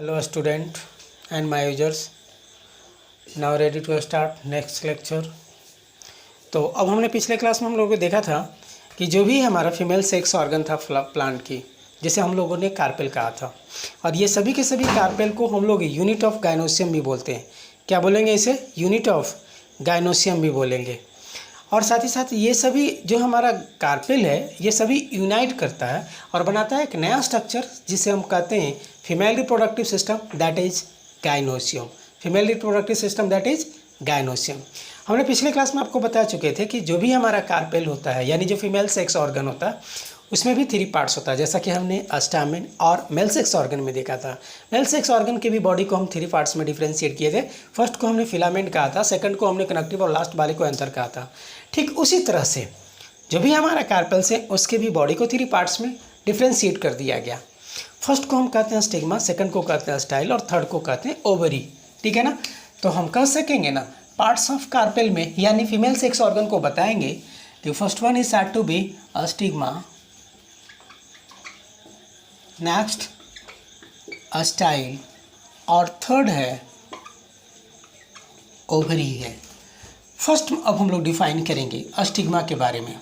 Hello student and my users, now ready to start next lecture। तो अब हमने पिछले क्लास में हम लोगों ने देखा था कि जो भी हमारा फीमेल सेक्स ऑर्गन था प्लांट की, जिसे हम लोगों ने कार्पेल कहा था, और ये सभी के सभी कार्पेल को हम लोग यूनिट ऑफ गायनोसियम भी बोलते हैं। क्या बोलेंगे इसे? यूनिट ऑफ गायनोसियम भी बोलेंगे। और साथ ही साथ ये सभी जो हमारा कार्पेल है, ये सभी यूनाइट करता है और बनाता है एक नया स्ट्रक्चर जिसे हम कहते हैं female reproductive system, that is gynoecium. Female reproductive system that is gynoecium. हमने पिछले क्लास में आपको बता चुके थे कि जो भी हमारा कार्पेल होता है, यानी जो फीमेल सेक्स ऑर्गन होता है, उसमें भी 3 पार्ट्स होता है, जैसा कि हमने स्टैमेन और मेल सेक्स ऑर्गन में देखा था। मेल सेक्स ऑर्गन के भी बॉडी को हम 3 पार्ट्स में डिफ्रेंशिएट किए थे। फर्स्ट को हमने फिलामेंट कहा था, सेकंड को हमने कनेक्टिव और लास्ट वाले को एंथर कहा था। ठीक उसी तरह से जो भी हमारा कार्पेल्स है, उसके भी बॉडी को 3 पार्ट्स में डिफ्रेंशिएट कर दिया गया। फर्स्ट को हम कहते हैं स्टिग्मा, सेकंड को कहते हैं स्टाइल और थर्ड को कहते हैं ओवरी। ठीक है ना? तो हम कह सकेंगे ना, पार्ट्स ऑफ कार्पेल में यानी फीमेल सेक्स ऑर्गन को बताएंगे कि first one is said to be stigma, next style और थर्ड है ओवरी है। फर्स्ट अब हम लोग डिफाइन करेंगे स्टिग्मा के बारे में।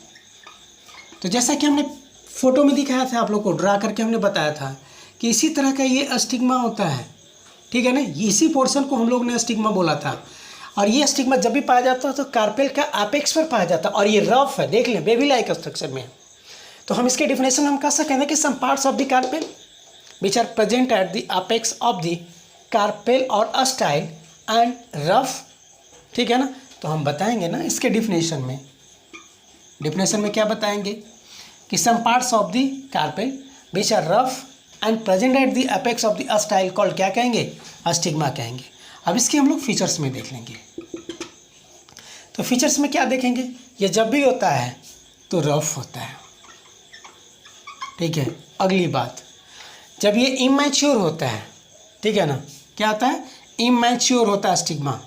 तो जैसा कि हमने फोटो में दिखाया था, आप लोग को ड्रा करके हमने बताया था कि इसी तरह का ये स्टिग्मा होता है। ठीक है ना? इसी पोर्शन को हम लोग ने स्टिग्मा बोला था। और ये स्टिग्मा जब भी पाया जाता है तो कार्पेल का एपेक्स पर पाया जाता है, और ये रफ है, देख लें, बेबी लाइक स्ट्रक्चर में है। तो हम इसके डिफिनेशन हम कह सकते हैं कि some parts of the carpel which are present at the apex of the carpel और स्टाइल एंड रफ। ठीक है ना? तो हम बताएंगे ना इसके डिफिनेशन में क्या बताएंगे कि some parts of the carpel which are rough and present at the apex of the style called क्या कहेंगे? स्टिग्मा कहेंगे। अब इसके हम लोग फीचर्स में देख लेंगे। तो फीचर्स में क्या देखेंगे? ये जब भी होता है तो रफ होता है। ठीक है। अगली बात, जब ये इमैच्योर होता है, ठीक है ना, क्या होता है? इमैच्योर होता है स्टिग्मा।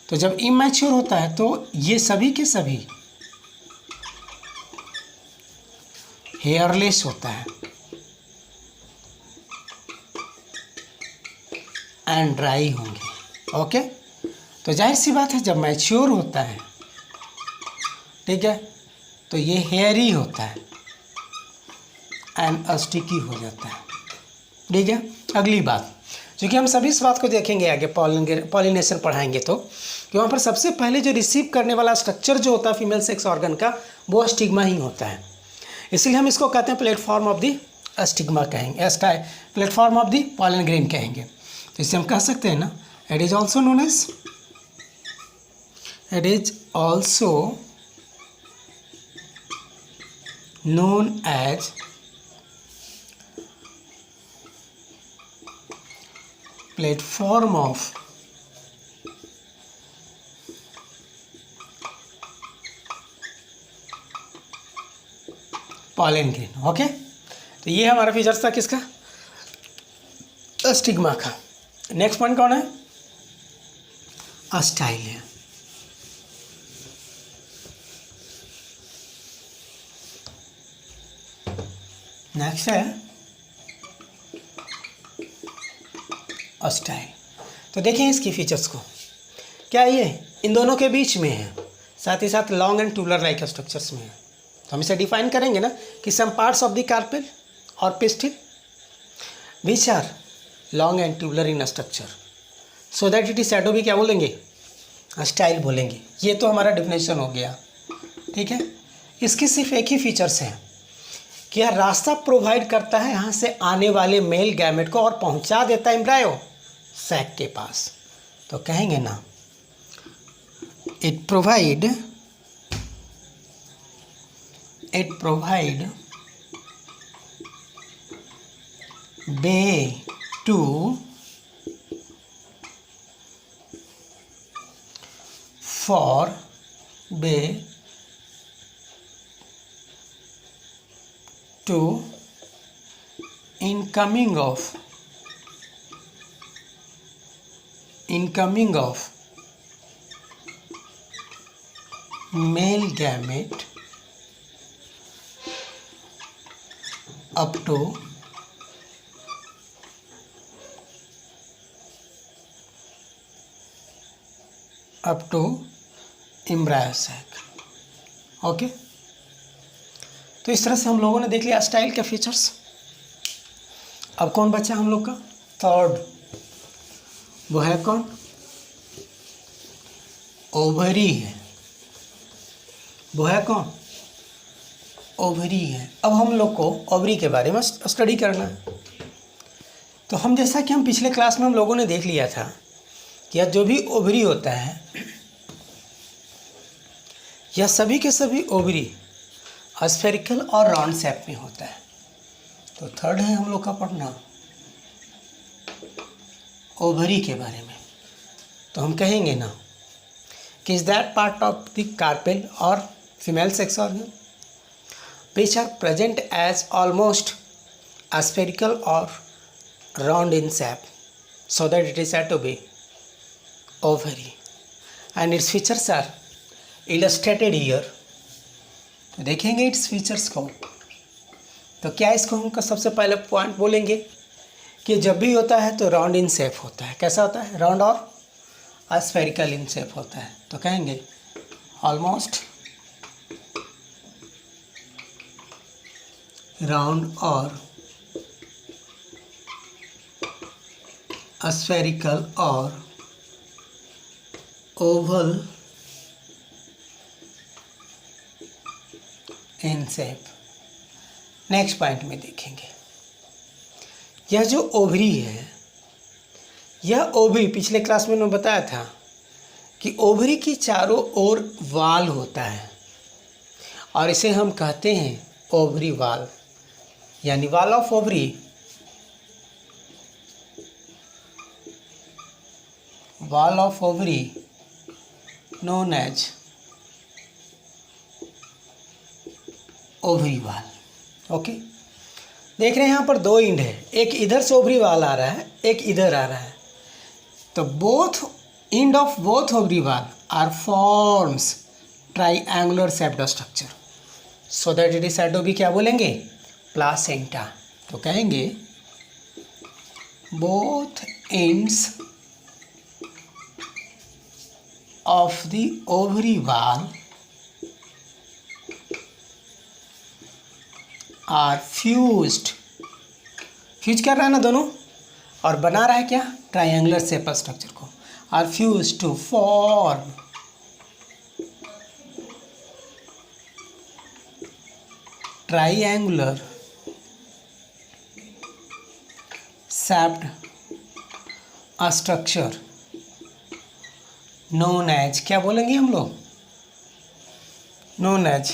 तो जब इमैच्योर होता है तो ये सभी के सभी हेयरलेस होता है एंड ड्राई होंगे। ओके। तो जाहिर सी बात है, जब मैच्योर होता है, ठीक है, तो ये हेयरी होता है एंड स्टिकी हो जाता है। ठीक है। अगली बात, क्योंकि हम सभी इस बात को देखेंगे आगे पॉलिनेशन पढ़ाएंगे तो, कि वहाँ पर सबसे पहले जो रिसीव करने वाला स्ट्रक्चर जो होता है फीमेल सेक्स ऑर्गन का, वो स्टिग्मा ही होता है। इसलिए हम इसको कहते हैं प्लेटफॉर्म ऑफ द स्टिग्मा कहेंगे, platform of the pollen grain कहेंगे। तो इससे हम कह सकते हैं ना, it is also known as platform of pollen grain. Okay. तो ये हमारा फीचर्स था किसका? स्टिग्मा का। नेक्स्ट पॉइंट कौन है? स्टाइल है। नेक्स्ट है स्टाइल। तो देखें इसकी फीचर्स को, क्या ये इन दोनों के बीच में है, साथ ही साथ long and tubular like structures में है। तो हम इसे डिफाइन करेंगे ना कि some parts of the carpel और pistil which are long and tubular in structure so that it is said to be, क्या बोलेंगे? स्टाइल बोलेंगे। ये तो हमारा डिफिनेशन हो गया। ठीक है। इसकी सिर्फ एक ही फीचर्स है कि यह रास्ता प्रोवाइड करता है यहाँ से आने वाले मेल गैमेट को और पहुँचा देता है एम्ब्रायो सैक के पास। तो कहेंगे ना, it provide way to for way to incoming of male gamete up to up to embryo sac. Okay, तो इस तरह से हम लोगों ने देख लिया स्टाइल के फीचर्स। अब कौन बचा हम लोग का? थर्ड, वो है कौन? ओवरी है। वो है कौन? ओवरी है। अब हम लोग को ओवरी के बारे में स्टडी करना है। तो हम जैसा कि हम पिछले क्लास में हम लोगों ने देख लिया था कि यह जो भी ओवरी होता है, यह सभी के सभी ओवरी स्फेरिकल और राउंड शेप में होता है। तो थर्ड है हम लोग का पढ़ना ओवरी के बारे में। तो हम कहेंगे ना कि is that part of the carpel और female sex organ which are present as almost spherical or round in shape, so that it is said to be ovary, and its features are illustrated here। तो देखेंगे its features को। तो क्या इसको हम सबसे पहले पॉइंट बोलेंगे कि जब भी होता है तो राउंड इन शेप होता है। कैसा होता है? राउंड और स्फेरिकल इन शेप होता है। तो कहेंगे ऑलमोस्ट राउंड और स्फेरिकल और oval in shape. Next point में देखेंगे, यह जो ओवरी है, यह ओवरी पिछले क्लास में मैंने बताया था कि ओवरी की चारों ओर वाल होता है और इसे हम कहते हैं ओवरी वाल, यानी wall of ovary. Wall of ovary known as ovary wall. Okay, देख रहे हैं यहाँ पर दो इंड है, एक इधर से ओवरी वाल आ रहा है, एक इधर आ रहा है। तो both end of both ovary wall are forms triangular shaped structure, so that it is said to be, क्या बोलेंगे? प्लासेंटा। तो कहेंगे both ends of the ovary wall are fused. Fuse कर रहा है ना दोनों, और बना रहा है क्या? ट्राइएंगुलर शेप स्ट्रक्चर को। Are fuse to form triangular shaped structure known as, क्या बोलेंगे हम लोग? नोन एज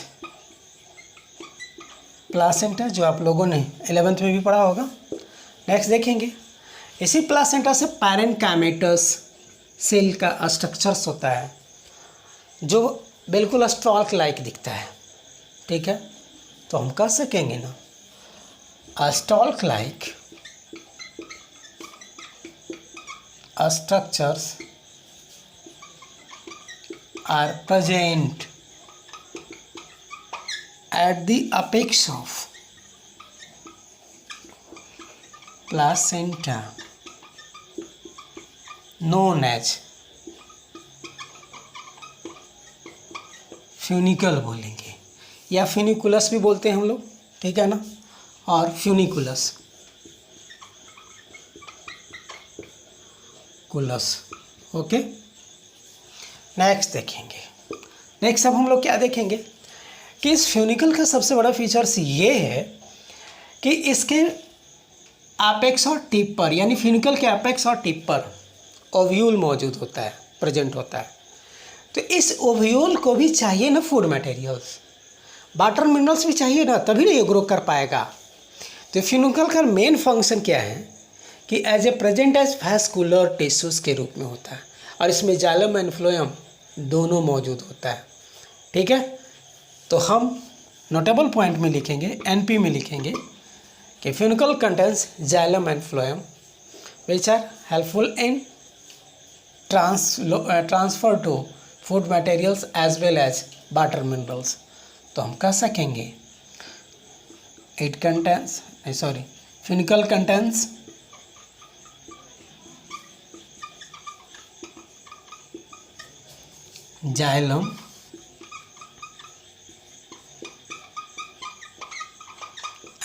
प्लासेंटा, जो आप लोगों ने 11th में भी पढ़ा होगा। नेक्स्ट देखेंगे, इसी प्लासेंटा से पैरेन्काइमेटस सेल का स्ट्रक्चर्स होता है जो बिल्कुल स्टॉक लाइक दिखता है। ठीक है, तो हम कह सकेंगे ना stock like structures are present at the apex of placenta known as funicle बोलेंगे, या फ्यूनिकुलस भी बोलते हैं हम लोग। ठीक है ना, और फ्यूनिकुलस कुलस। ओके, नेक्स्ट देखेंगे। नेक्स्ट अब हम लोग क्या देखेंगे कि इस फ्यूनिकल का सबसे बड़ा फीचर्स ये है कि इसके एपेक्स और टिप पर, यानी फ्यूनिकल के एपेक्स और टिप पर ओव्यूल मौजूद होता है, प्रेजेंट होता है। तो इस ओव्यूल को भी चाहिए ना फूड मटेरियल्स, वाटर मिनरल्स भी चाहिए ना, तभी ना ये ग्रो कर पाएगा। तो फ्यूनिकल का मेन फंक्शन क्या है कि as a present as vascular tissues के रूप में होता है, और इसमें जाइलम एंड फ्लोएम दोनों मौजूद होता है। ठीक है, तो हम नोटेबल पॉइंट में लिखेंगे, एनपी में लिखेंगे कि funicle contains xylem and phloem which are helpful in transfer to food materials as well as water minerals. तो हम कह सकेंगे it contains funicle contains xylem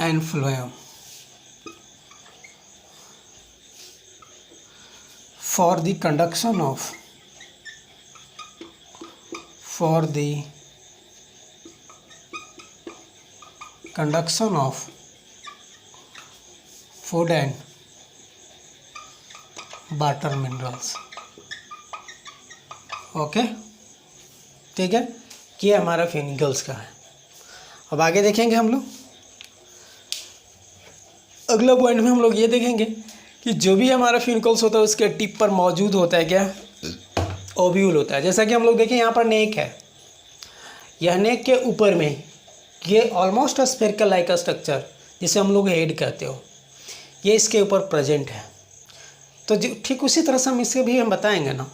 and phloem. For the conduction of food and water minerals. Okay, ठीक है, ये हमारा फिनिकल्स का है। अब आगे देखेंगे हम लोग, अगला पॉइंट में हम लोग ये देखेंगे कि जो भी हमारा फिनिकल्स होता है उसके टिप पर मौजूद होता है क्या, ओव्यूल होता है। जैसा कि हम लोग देखें यहाँ पर नेक है, यह नेक के ऊपर में ये ऑलमोस्ट स्फेरिकल लाइक स्ट्रक्चर जिसे हम लोग हेड कहते हो, ये इसके ऊपर प्रेजेंट है। तो ठीक उसी तरह से हम इससे भी हम बताएंगे ना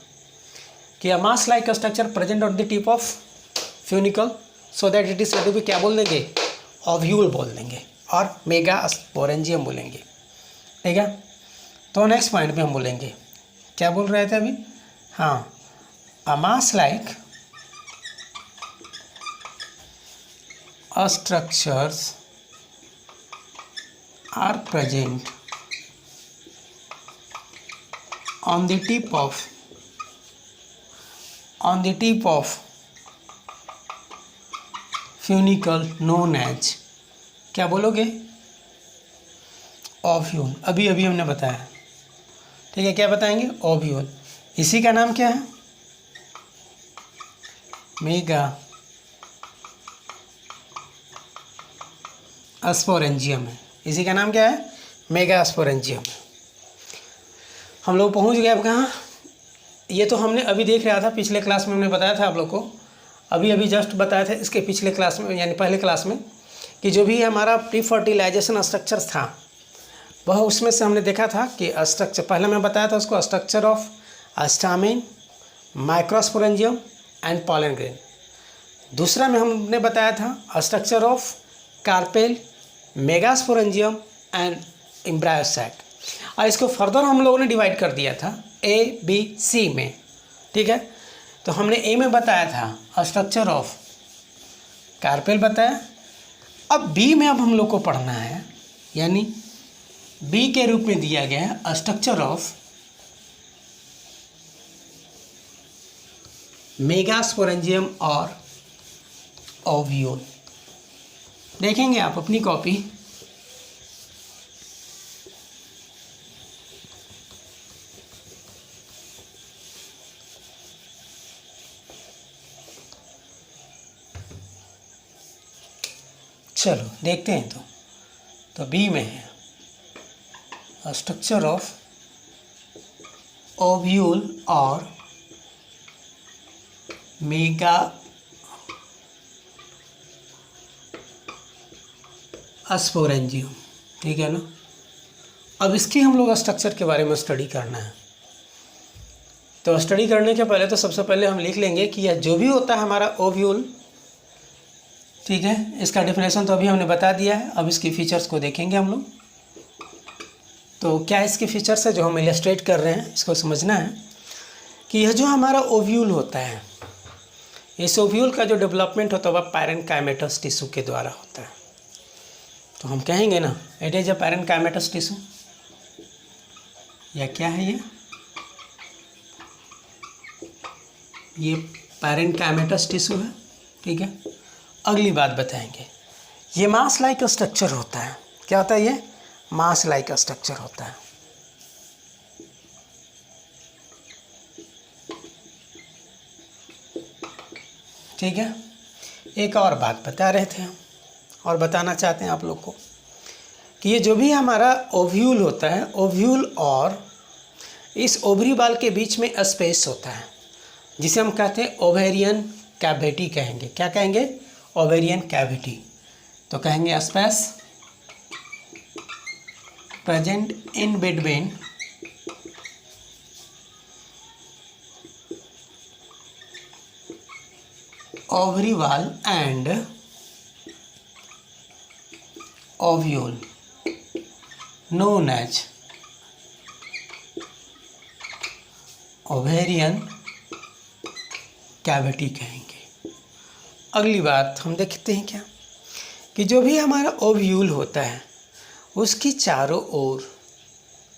कि a mass like structure present on the tip of funicle so that it is भी क्या बोल देंगे, ओव्यूल बोल देंगे और मेगा स्पोरेंजियम बोलेंगे, ठीक है। तो नेक्स्ट पॉइंट पे हम बोलेंगे, क्या बोल रहे थे अभी, हाँ, a mass like structures are present on the tip of funicle known as, क्या बोलोगे, ओव्यूल। अभी अभी हमने बताया, ठीक है, क्या बताएंगे, ओव्यूल। इसी का नाम क्या है, मेगा स्पोरेंजियम है। इसी का नाम क्या है, मेगा स्पोरेंजियम। हम लोग पहुंच गए अब कहाँ, ये तो हमने अभी देख रहा था, पिछले क्लास में हमने बताया था आप लोग को, अभी अभी जस्ट बताया था इसके पिछले क्लास में, यानी पहले क्लास में, कि जो भी हमारा प्री फर्टिलाइजेशन स्ट्रक्चर था वह उसमें से हमने देखा था कि स्ट्रक्चर, पहले मैं बताया था उसको, structure of stamen, microsporangium and pollen grain. दूसरा में हमने बताया था structure of carpel, megasporangium and embryocyte. और इसको फर्दर हम लोगों ने डिवाइड कर दिया था ए बी सी में, ठीक है। तो हमने ए में बताया था स्ट्रक्चर ऑफ कार्पेल बताया, अब बी में अब हम लोग को पढ़ना है, यानी बी के रूप में दिया गया है स्ट्रक्चर ऑफ मेगास्पोरेंजियम और ओव्यूल। देखेंगे आप अपनी कॉपी, चलो देखते हैं। तो बी में है स्ट्रक्चर ऑफ ओव्यूल और मेगा स्पोरेंजियम, ठीक है ना। अब इसके हम लोग स्ट्रक्चर के बारे में स्टडी करना है। तो स्टडी करने के पहले तो सबसे पहले हम लिख लेंगे कि यह जो भी होता है हमारा ओव्यूल, ठीक है, इसका डेफिनेशन तो अभी हमने बता दिया है। अब इसकी फीचर्स को देखेंगे हम लोग। तो क्या इसके फीचर्स है जो हम इलस्ट्रेट कर रहे हैं, इसको समझना है कि यह जो हमारा ओव्यूल होता है, इस ओव्यूल का जो डेवलपमेंट होता है वह पैरेन्काइमेटस टिश्यू के द्वारा होता है। तो हम कहेंगे ना, it is a parenchymatous tissue, या क्या है ये पैरेन्काइमेटस टिश्यू है, ठीक है। अगली बात बताएंगे, ये मास लाइक स्ट्रक्चर होता है। क्या होता है ये, मास लाइक स्ट्रक्चर होता है। ठीक है, एक और बात बता रहे थे हम और बताना चाहते हैं आप लोग को कि ये जो भी हमारा ओव्यूल होता है, ओव्यूल और इस ओवरी बाल के बीच में स्पेस होता है जिसे हम कहते हैं ओवेरियन कैविटी कहेंगे। क्या कहेंगे, ओवेरियन कैविटी। तो कहेंगे space present in between ovary wall and ovule known as ovarian cavity कहेंगे। अगली बात हम देखते हैं क्या, कि जो भी हमारा ओव्यूल होता है उसकी चारों ओर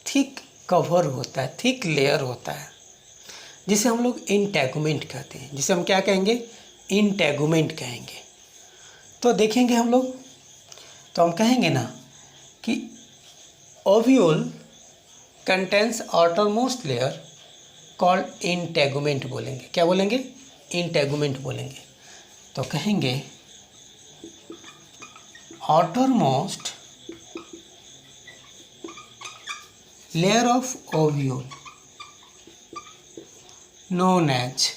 थिक कवर होता है, थिक लेयर होता है, जिसे हम लोग इंटेगुमेंट कहते हैं, जिसे हम क्या कहेंगे, इंटेगुमेंट कहेंगे। तो देखेंगे हम लोग, तो हम कहेंगे ना कि ovule contains outermost layer called integument बोलेंगे। क्या बोलेंगे, इंटेगुमेंट बोलेंगे। तो कहेंगे outermost layer of ovule known as,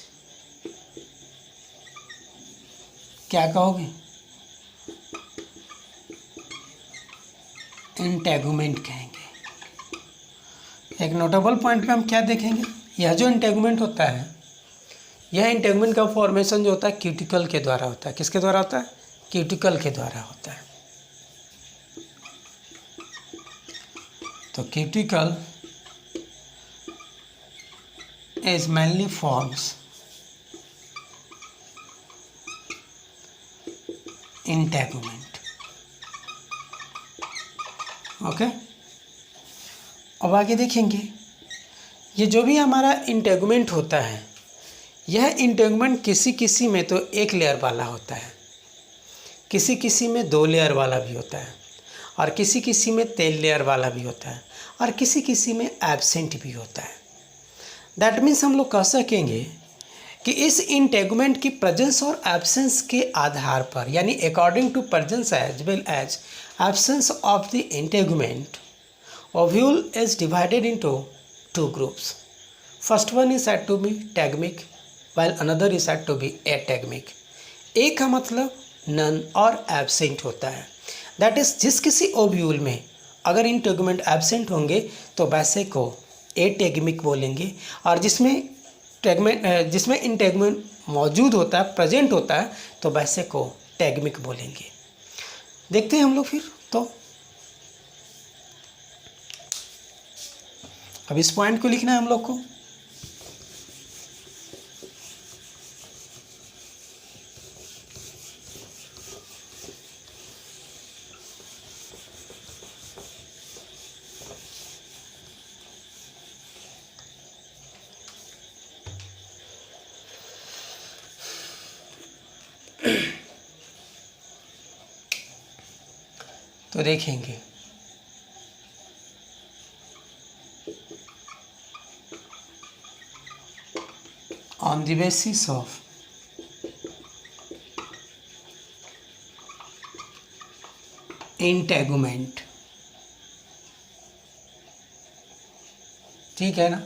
क्या कहोगे, इंटेगुमेंट कहेंगे। एक नोटेबल पॉइंट पे हम क्या देखेंगे, यह जो इंटेगुमेंट होता है, यह इंटेगुमेंट का फॉर्मेशन जो होता है क्यूटिकल के द्वारा होता है। किसके द्वारा होता है, क्यूटिकल के द्वारा होता है। तो cuticle is mainly forms integument. Okay, अब आगे देखेंगे, ये जो भी हमारा इंटेगुमेंट होता है, यह इंटेगुमेंट किसी किसी में तो एक लेयर वाला होता है, किसी किसी में 2 लेयर वाला भी होता है, और किसी किसी में 3 लेयर वाला भी होता है, और किसी किसी में एब्सेंट भी होता है। दैट मीन्स हम लोग कह सकेंगे कि इस इंटेगुमेंट की प्रेजेंस और एब्सेंस के आधार पर, यानी according to presence as well as absence of the integument, ovule is divided into 2 groups. First one is said to be tegmic while another is said to be ategmic. एक का मतलब none और absent होता है। That is जिस किसी ovule में अगर इंटेगुमेंट एब्सेंट होंगे तो वैसे को एटेगमिक बोलेंगे, और जिसमें इंटेगुमेंट मौजूद होता है, प्रेजेंट होता है, तो वैसे को टेगमिक बोलेंगे। देखते हैं हम लोग फिर। तो अब इस पॉइंट को लिखना है हम लोग को। तो देखेंगे on the basis of integument, ठीक है ना,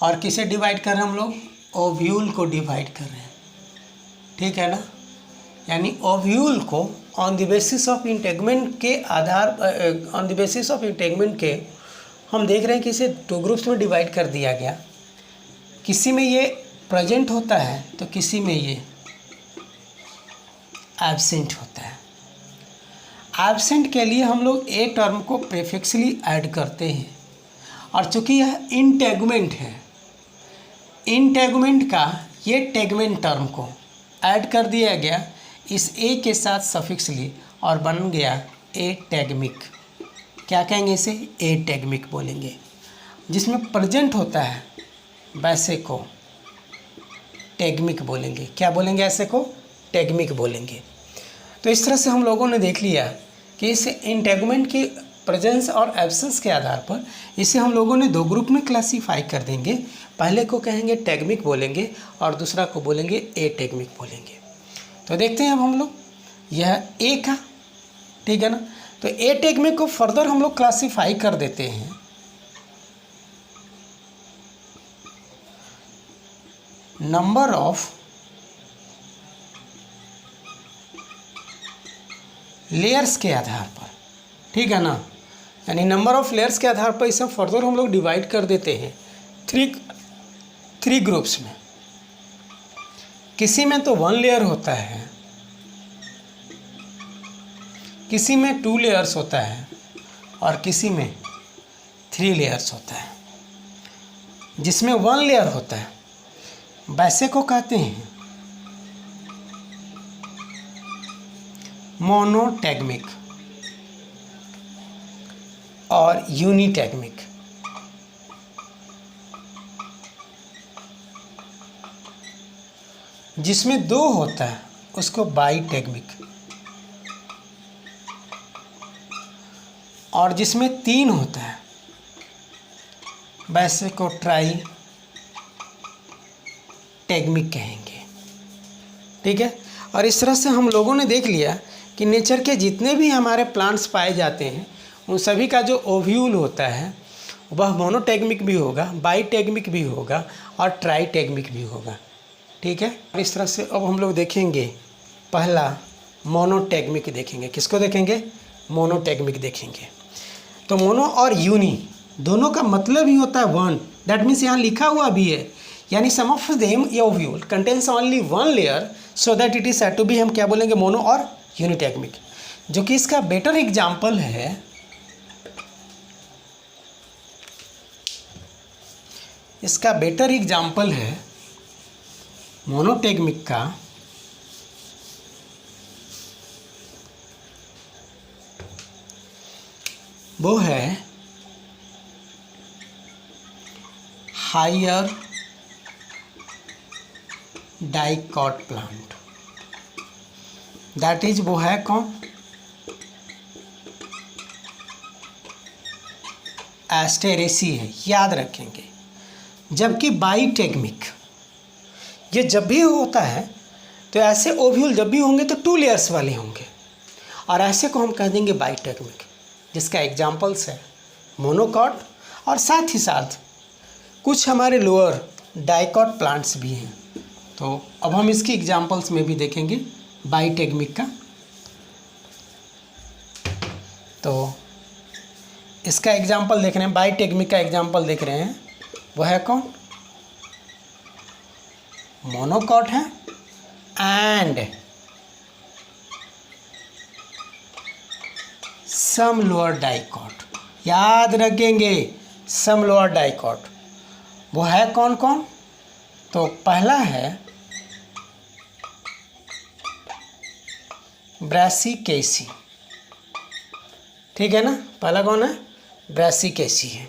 और किसे डिवाइड कर रहे हैं हम लोग, ओव्यूल को डिवाइड कर रहे हैं, ठीक है ना। यानी ओव्यूल को on the basis of integument के आधार, on the basis of integument के हम देख रहे हैं कि इसे 2 ग्रुप्स में डिवाइड कर दिया गया। किसी में ये प्रेजेंट होता है तो किसी में ये एब्सेंट होता है। एब्सेंट के लिए हम लोग ए टर्म को प्रीफिक्सली ऐड करते हैं, और चूंकि यह इंटेगुमेंट है, इंटेगुमेंट का ये टेगमेंट टर्म को ऐड कर दिया गया इस ए के साथ सफिक्सली, और बन गया ए टेगमिक। क्या कहेंगे इसे, ए टेगमिक बोलेंगे। जिसमें प्रेजेंट होता है वैसे को टेगमिक बोलेंगे। क्या बोलेंगे, ऐसे को टेगमिक बोलेंगे। तो इस तरह से हम लोगों ने देख लिया कि इस इंटेगुमेंट की प्रेजेंस और एब्सेंस के आधार पर इसे हम लोगों ने 2 ग्रुप में क्लासीफाई कर देंगे। पहले को कहेंगे टेगमिक बोलेंगे और दूसरा को बोलेंगे ए टेगमिक बोलेंगे। तो देखते हैं अब हम लोग यह ए का, ठीक है ना। तो ए टेगमिक को फर्दर हम लोग क्लासीफाई कर देते हैं नंबर ऑफ लेयर्स के आधार पर, ठीक है ना। यानी नंबर ऑफ लेयर्स के आधार पर इसे फर्दर हम लोग डिवाइड कर देते हैं 3 ग्रुप्स में। किसी में तो 1 लेयर होता है, किसी में 2 लेयर्स होता है, और किसी में 3 लेयर्स होता है। जिसमें 1 लेयर होता है वैसे को कहते हैं मोनोटैगमिक और यूनिटैगमिक। जिसमें दो होता है उसको बाईटैगमिक, और जिसमें तीन होता है वैसे को ट्राई टैगमिक कहेंगे। ठीक है। और इस तरह से हम लोगों ने देख लिया कि नेचर के जितने भी हमारे प्लांट्स पाए जाते हैं उन सभी का जो ओव्यूल होता है वह मोनोटैगमिक भी होगा, बाईटैगमिक भी होगा और ट्राईटैगमिक भी होगा। ठीक है। और इस तरह से अब हम लोग देखेंगे पहला मोनोटैगमिक देखेंगे। किसको देखेंगे? मोनोटैगमिक देखेंगे। तो मोनो और यूनी दोनों का मतलब ही होता है वन। दैट मीन्स यहाँ लिखा हुआ भी है, यानी some of them ovule contains only one layer so that it is said to be, हम क्या बोलेंगे, मोनो और यूनिटैगमिक। जो कि इसका बेटर एग्जाम्पल है मोनोटैगमिक का वो है higher dicot plant. That is वो है कौन? एस्टेरेसी है, याद रखेंगे। जबकि बाईटैगमिक ये जब भी होता है तो ऐसे ओव्यूल जब भी होंगे तो 2 लेयर्स वाले होंगे, और ऐसे को हम कह देंगे बाईटैगमिक, जिसका एग्जांपल्स है मोनोकॉट और साथ ही साथ कुछ हमारे लोअर डाइकॉट प्लांट्स भी हैं। तो अब हम इसकी एग्जांपल्स में भी देखेंगे बाईटैगमिक का। तो इसका एग्जांपल देख रहे हैं, बाईटैगमिक का एग्जांपल देख रहे हैं, वो है कौन? मोनोकॉट है एंड सम लोअर डाइकॉट। याद रखेंगे सम लोअर डाइकॉट। वो है कौन कौन? तो पहला है ब्रासिकेसी। ठीक है ना, पहला कौन है? ब्रासिकेसी है।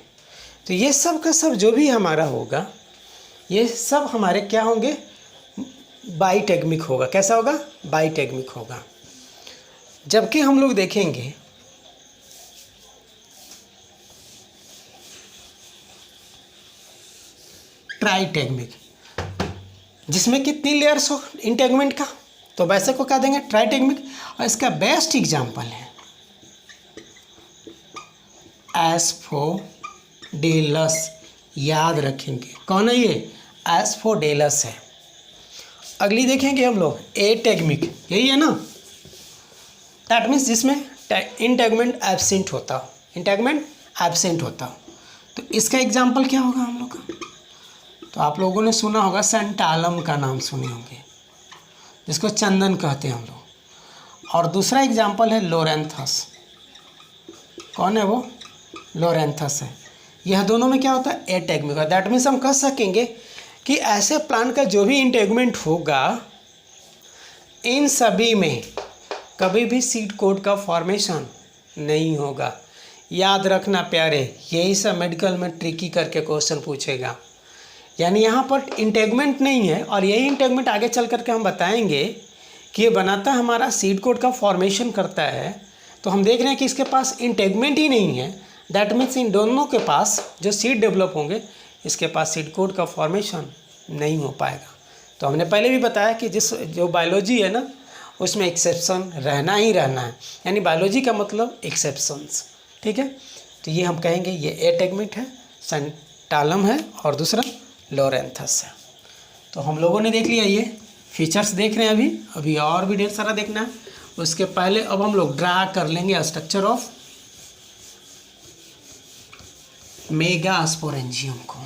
तो ये सब का सब जो भी हमारा होगा ये सब हमारे क्या होंगे? बाईटैगमिक होगा। कैसा होगा? बाईटैगमिक होगा। जबकि हम लोग देखेंगे ट्राईटैगमिक, जिसमें कितनी लेयर्स हो इंटैगमेंट का, तो वैसे को कह देंगे ट्राईटैगमिक। और इसका बेस्ट एग्जांपल है एस्फोडेलस। याद रखेंगे कौन है ये? एस्फोडेलस है। अगली देखेंगे हम लोग एटैगमिक, यही है ना। दैट मीन्स जिसमें इंटैगमेंट एब्सेंट होता हो, इंटैगमेंट एब्सेंट होता हो। तो इसका एग्जांपल क्या होगा हम लोग का? तो आप लोगों ने सुना होगा, सेंटालम का नाम सुने होंगे, जिसको चंदन कहते हैं हम लोग। और दूसरा एग्जांपल है लोरेंथस। कौन है वो? लोरेंथस है। यह दोनों में क्या होता है? एटैगमिक होता है। दैट मीन्स हम कह सकेंगे कि ऐसे प्लांट का जो भी इंटैगमेंट होगा इन सभी में कभी भी सीड कोड का फॉर्मेशन नहीं होगा। याद रखना प्यारे, यही सब मेडिकल में ट्रिकी करके क्वेश्चन पूछेगा। यानी यहाँ पर इंटैगमेंट नहीं है, और यही इंटैगमेंट आगे चल करके हम बताएंगे कि ये बनाता हमारा सीड कोड का फॉर्मेशन करता है। तो हम देख रहे हैं कि इसके पास इंटैगमेंट ही नहीं है। दैट मीन्स इन दोनों के पास जो सीड डेवलप होंगे इसके पास सीड कोड का फॉर्मेशन नहीं हो पाएगा। तो हमने पहले भी बताया कि जो बायोलॉजी है ना उसमें एक्सेप्शन रहना ही रहना है, यानी बायोलॉजी का मतलब एक्सेप्शंस। ठीक है। तो ये हम कहेंगे ये एटैगमिक है, सेंटालम है और दूसरा लोरेंथस है। तो हम लोगों ने देख लिया, ये फीचर्स देख रहे हैं अभी और भी ढेर सारा देखना है। उसके पहले अब हम लोग ड्रा कर लेंगे स्ट्रक्चर ऑफ मेगास्पोरेंजियम को।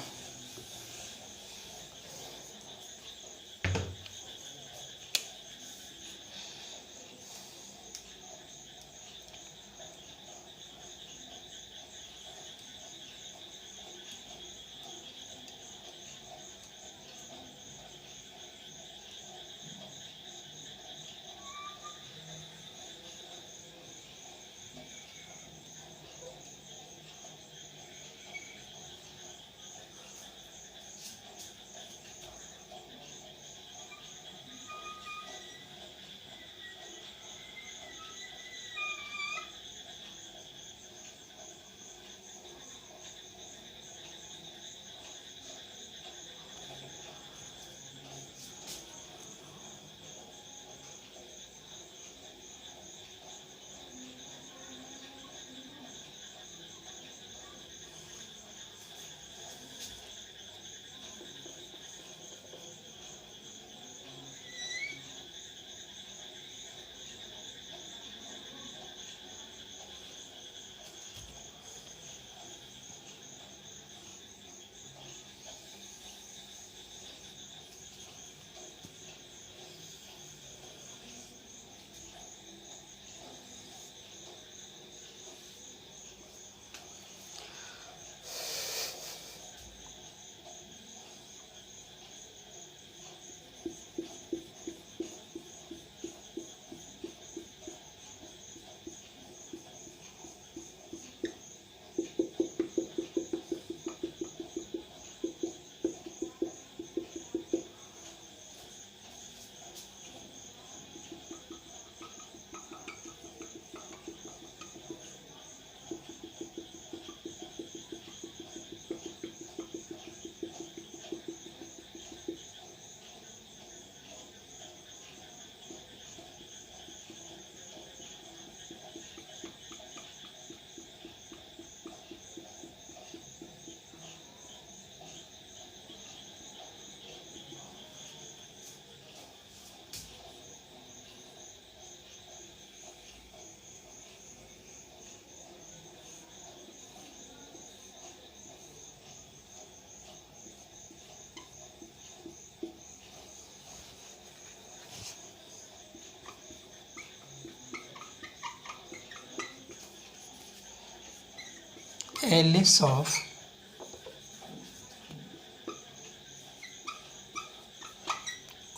एलिस ऑफ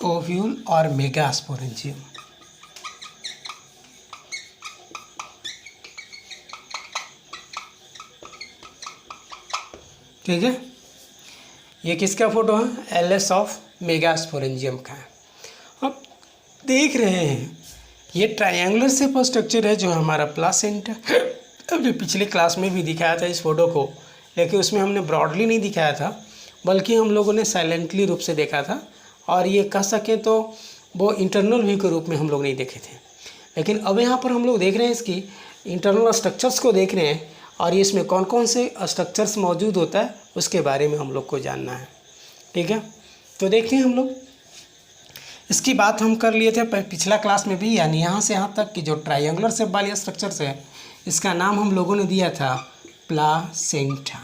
ओव्यूल और मेगास्पोरेंजियम। ठीक है, ये किसका फोटो है? एलिस ऑफ मेगास्पोरेंजियम का है। अब देख रहे हैं ये ट्रायंगुलर शेप स्ट्रक्चर है जो हमारा प्लासेंटा। हमने पिछले क्लास में भी दिखाया था इस फोटो को, लेकिन उसमें हमने ब्रॉडली नहीं दिखाया था, बल्कि हम लोगों ने साइलेंटली रूप से देखा था, और ये कह सकें तो वो इंटरनल व्यू के रूप में हम लोग नहीं देखे थे। लेकिन अब यहाँ पर हम लोग देख रहे हैं इसकी इंटरनल स्ट्रक्चर्स को देख रहे हैं, और ये इसमें कौन कौन से स्ट्रक्चर्स मौजूद होता है उसके बारे में हम लोग को जानना है। ठीक है, तो देखते हैं हम लोग। इसकी बात हम कर लिए थे पिछला क्लास में भी, यानी यहाँ से यहाँ तक कि जो ट्रायंगुलर शेप वाली स्ट्रक्चर्स है इसका नाम हम लोगों ने दिया था प्लासेंटा।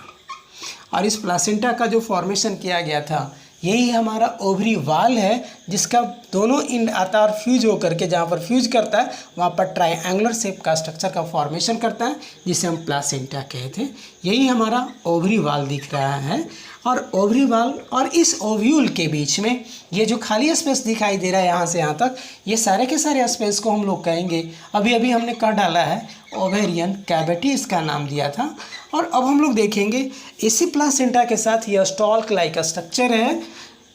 और इस प्लासेंटा का जो फॉर्मेशन किया गया था यही हमारा ओवरी वाल है, जिसका दोनों इंड आता है और फ्यूज होकर के जहाँ पर फ्यूज करता है वहाँ पर ट्रायंगुलर शेप का स्ट्रक्चर का फॉर्मेशन करता है, जिसे हम प्लासेंटा कहते हैं। यही हमारा ओवरी वाल दिख रहा है। और ओवरी वाल और इस ओव्यूल के बीच में ये जो खाली स्पेस दिखाई दे रहा है यहाँ से यहाँ तक, ये सारे के सारे स्पेस को हम लोग कहेंगे, अभी अभी हमने कह डाला है ओवेरियन कैविटी, इसका नाम दिया था। और अब हम लोग देखेंगे इसी प्लासेंटा के साथ ये स्टॉल्क लाइक स्ट्रक्चर है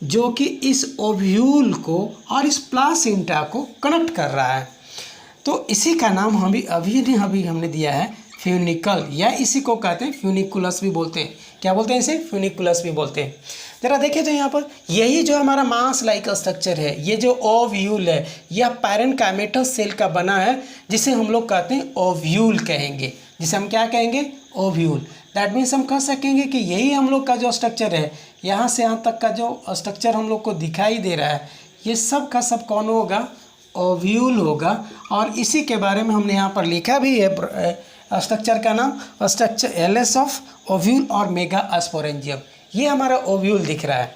जो कि इस ओव्यूल को और इस प्लासेंटा को कनेक्ट कर रहा है। तो इसी का नाम अभी हमने दिया है फ्यूनिकल, या इसी को कहते हैं फ्यूनिकुलस भी बोलते हैं। क्या बोलते हैं इसे? फ्यूनिकुलस भी बोलते हैं। जरा देखिए तो यहाँ पर यही जो हमारा मास लाइक स्ट्रक्चर है, ये जो ओव्यूल है, यह पैरेन्काइमेटस सेल का बना है, जिसे हम लोग कहते हैं ओव्यूल कहेंगे, जिसे हम क्या कहेंगे? ओव्यूल। दैट मीन्स हम कह सकेंगे कि यही हम लोग का जो स्ट्रक्चर है, यहाँ से यहाँ तक का जो स्ट्रक्चर हम लोग को दिखाई दे रहा है, ये सब का सब कौन होगा? ओव्यूल होगा। और इसी के बारे में हमने यहाँ पर लिखा भी है स्ट्रक्चर का नाम, स्ट्रक्चर एलिस ऑफ ओव्यूल और मेगास्पोरेंजियम। ये हमारा ओव्यूल दिख रहा है।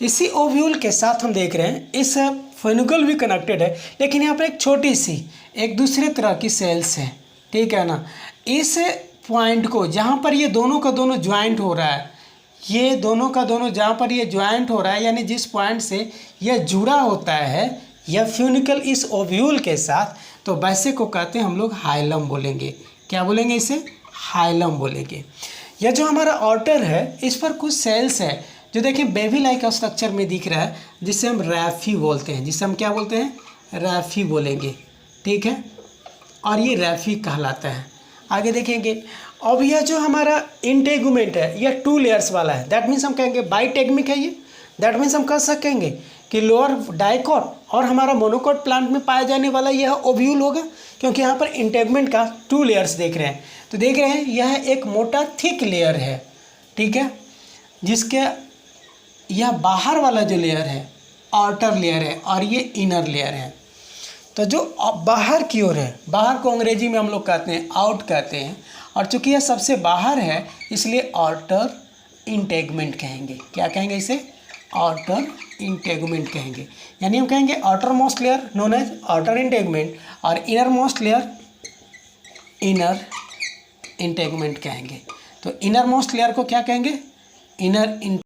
इसी ओव्यूल के साथ हम देख रहे हैं इस फ्यूनिकल भी कनेक्टेड है, लेकिन यहाँ पर एक छोटी सी एक दूसरे तरह की सेल्स है। ठीक है ना, इस पॉइंट को जहाँ पर ये दोनों का दोनों ज्वाइंट हो रहा है, ये दोनों का दोनों जहाँ पर ये ज्वाइंट हो रहा है, यानी जिस पॉइंट से यह जुड़ा होता है यह फ्यूनिकल इस ओव्यूल के साथ, तो वैसे को कहते हैं हम लोग हाइलम बोलेंगे। क्या बोलेंगे इसे? हाइलम बोलेंगे। यह जो हमारा ऑर्टर है इस पर कुछ सेल्स है जो देखें बेबी लाइक स्ट्रक्चर में दिख रहा है, जिसे हम रैफी बोलते हैं, जिसे हम क्या बोलते हैं? रैफी बोलेंगे। ठीक है, और ये रैफी कहलाता है। आगे देखेंगे। अब यह जो हमारा इंटेगुमेंट है यह 2 लेयर्स वाला है। दैट मीन्स हम कहेंगे बाइटेगमिक है ये। दैट मीन्स हम कह सकेंगे कि लोअर डाइकॉट और हमारा मोनोकॉट प्लांट में पाया जाने वाला यह ओव्यूल होगा, क्योंकि यहाँ पर इंटेगमेंट का 2 लेयर्स देख रहे हैं। तो देख रहे हैं यह एक मोटा थिक लेयर है। ठीक है, जिसके यह बाहर वाला जो लेयर है आउटर लेयर है और ये इनर लेयर है। तो जो बाहर की ओर है, बाहर को अंग्रेजी में हम लोग कहते हैं आउट कहते हैं, और चूंकि यह सबसे बाहर है इसलिए आउटर इंटेगमेंट कहेंगे। क्या कहेंगे इसे? आउटर इंटेगमेंट कहेंगे। यानी हम कहेंगे outer most layer known as outer integument और inner most layer inner integument कहेंगे। तो इनर मोस्ट लेयर को क्या कहेंगे? इनर